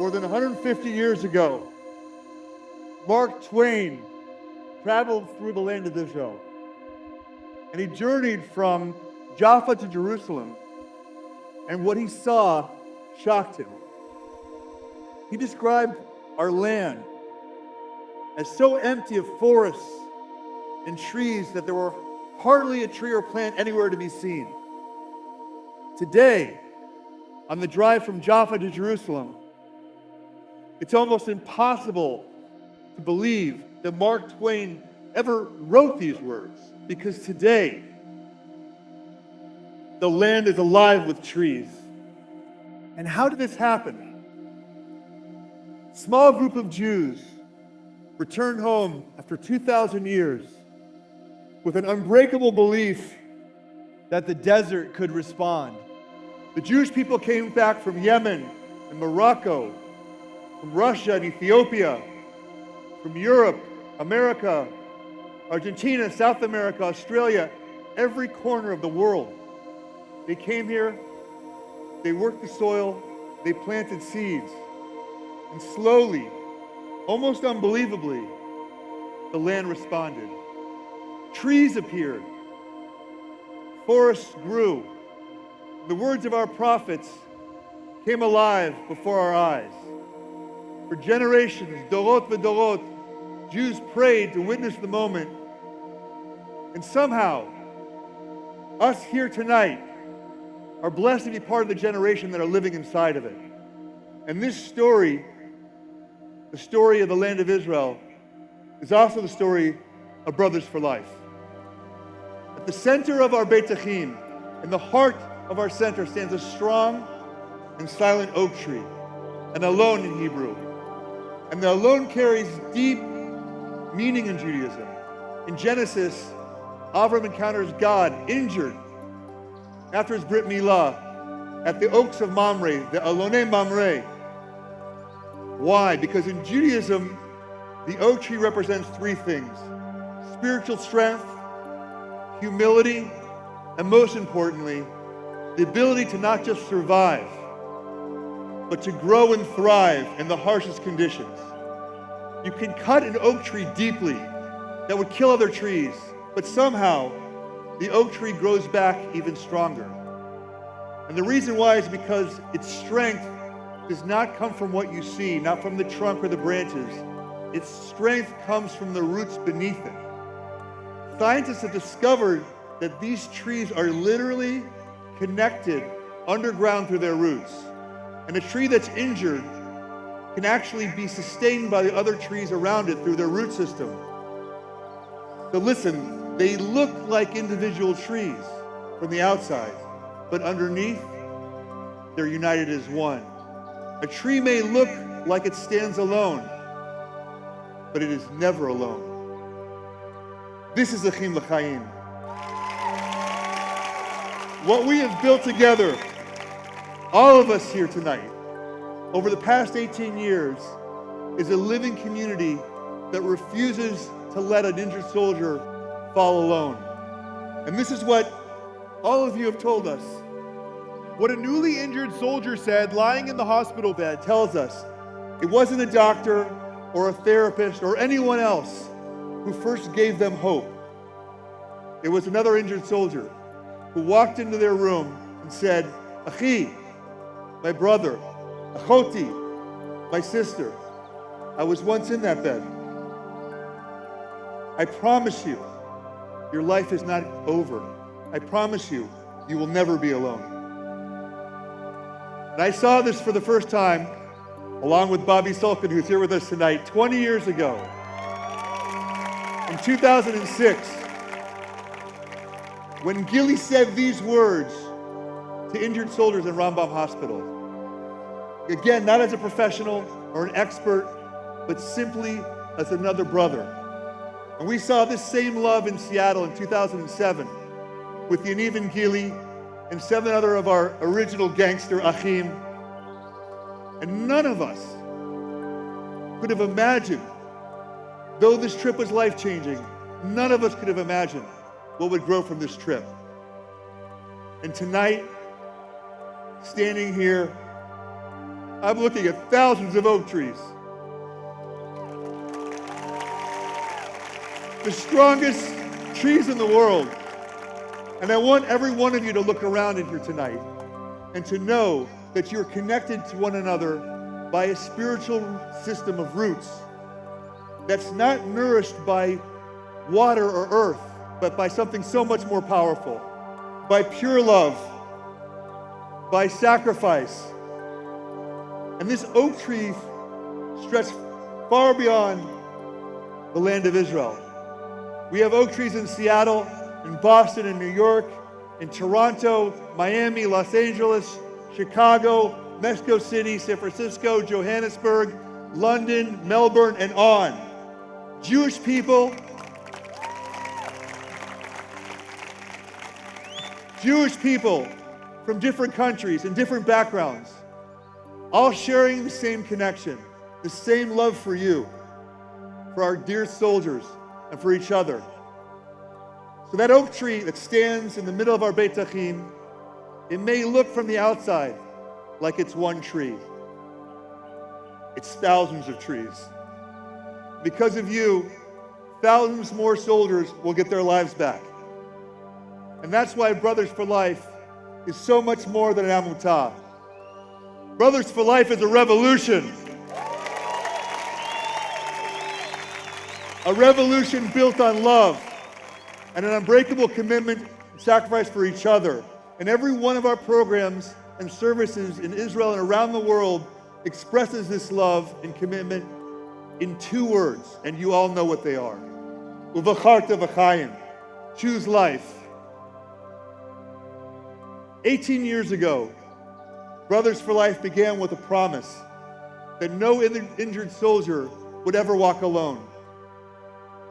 More than 150 years ago, Mark Twain traveled through the land of Israel, and he journeyed from Jaffa to Jerusalem, and what he saw shocked him. He described our land as so empty of forests and trees that there were hardly a tree or plant anywhere to be seen. Today, on the drive from Jaffa to Jerusalem, it's almost impossible to believe that Mark Twain ever wrote these words, because today, the land is alive with trees. And how did this happen? A small group of Jews returned home after 2,000 years with an unbreakable belief that the desert could respond. The Jewish people came back from Yemen and Morocco, from Russia and Ethiopia, from Europe, America, Argentina, South America, Australia, every corner of the world. They came here, they worked the soil, they planted seeds, and slowly, almost unbelievably, the land responded. Trees appeared, forests grew. The words of our prophets came alive before our eyes. For generations, dorot v'dorot, Jews prayed to witness the moment. And somehow, us here tonight are blessed to be part of the generation that are living inside of it. And this story, the story of the land of Israel, is also the story of Brothers for Life. At the center of our Beit Achim, in the heart of our center, stands a strong and silent oak tree, an Alon in Hebrew. And the Alon carries deep meaning in Judaism. In Genesis, Avram encounters God injured after his Brit Milah at the oaks of Mamre, the Alonei Mamre. Why? Because in Judaism, the oak tree represents three things: spiritual strength, humility, and most importantly, the ability to not just survive, but to grow and thrive in the harshest conditions. You can cut an oak tree deeply that would kill other trees, but somehow the oak tree grows back even stronger. And the reason why is because its strength does not come from what you see, not from the trunk or the branches. Its strength comes from the roots beneath it. Scientists have discovered that these trees are literally connected underground through their roots. And a tree that's injured can actually be sustained by the other trees around it through their root system. So listen, they look like individual trees from the outside, but underneath, they're united as one. A tree may look like it stands alone, but it is never alone. This is Achim L'Chaim. What we have built together, all of us here tonight, over the past 18 years, is a living community that refuses to let an injured soldier fall alone. And this is what all of you have told us. What a newly injured soldier said lying in the hospital bed Tells us it wasn't a doctor or a therapist or anyone else who first gave them hope. It was another injured soldier who walked into their room and said, Achi, my brother, Achoti, my sister, I was once in that bed. I promise you, your life is not over. I promise you, you will never be alone. And I saw this for the first time, along with Bobby Sulkin, who's here with us tonight, 20 years ago. In 2006, when Gilly said these words to injured soldiers in Rambam Hospital. Again, not as a professional or an expert, but simply as another brother. And we saw this same love in Seattle in 2007 with Yaniv and Gilly and 7 other of our original gangster Achim. And none of us could have imagined, though this trip was life-changing, none of us could have imagined what would grow from this trip. And tonight, standing here, I'm looking at thousands of oak trees. The strongest trees in the world. And I want every one of you to look around in here tonight and to know that you're connected to one another by a spiritual system of roots that's not nourished by water or earth, but by something so much more powerful, by pure love, by sacrifice. And this oak tree stretched far beyond the land of Israel. We have oak trees in Seattle, in Boston, in New York, in Toronto, Miami, Los Angeles, Chicago, Mexico City, San Francisco, Johannesburg, London, Melbourne, and on. Jewish people from different countries and different backgrounds, all sharing the same connection, the same love for you, for our dear soldiers, and for each other. So that oak tree that stands in the middle of our Beit Achim, it may look from the outside like it's one tree. It's thousands of trees. Because of you, thousands more soldiers will get their lives back. And that's why Brothers for Life is so much more than an Amutah. Brothers for Life is a revolution. A revolution built on love and an unbreakable commitment and sacrifice for each other. And every one of our programs and services in Israel and around the world expresses this love and commitment in two words, and you all know what they are. Uvacharta v'chaim, choose life. 18 years ago, Brothers for Life began with a promise that no injured soldier would ever walk alone.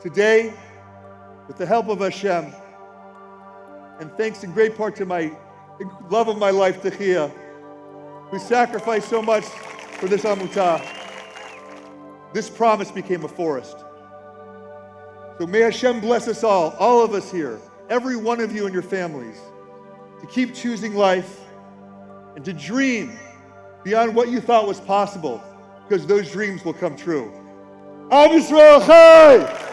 Today, with the help of Hashem, and thanks in great part to my love of my life, Techia, who sacrificed so much for this Amutah, this promise became a forest. So may Hashem bless us all of us here, every one of you and your families, to keep choosing life and to dream beyond what you thought was possible, because those dreams will come true. Am Yisrael Chai!